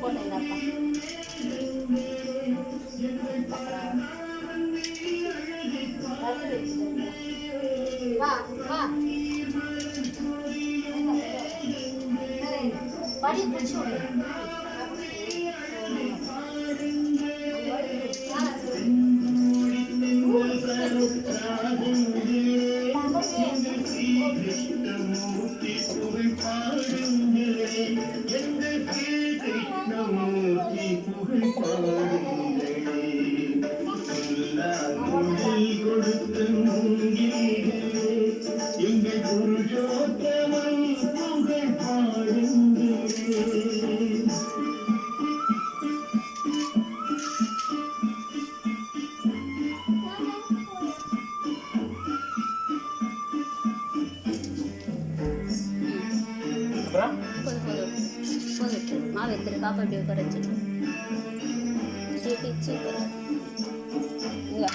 போட்டேங்கப்பா. வா வா படி பிடிச்சி மாவு எடுத்துட்டு பாப்பா இப்படி உட்கார வச்சுட்டு இல்லை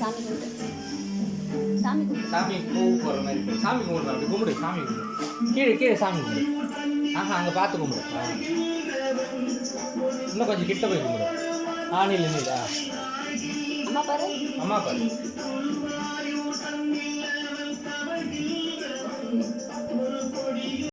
சாமி கும்பிட்டு சாமி பூ போகிற மாதிரி சாமி கும்பிடு, அப்படி கும்பிடு, சாமி கும்பிடு, கீழே கீழே சாமி கும்பிடு. அங்கே பார்த்து கும்பிடு. இன்னும் கொஞ்சம் கிட்ட போய் கும்பிடு. நீல அம்மா பாரு, அம்மா பாரு.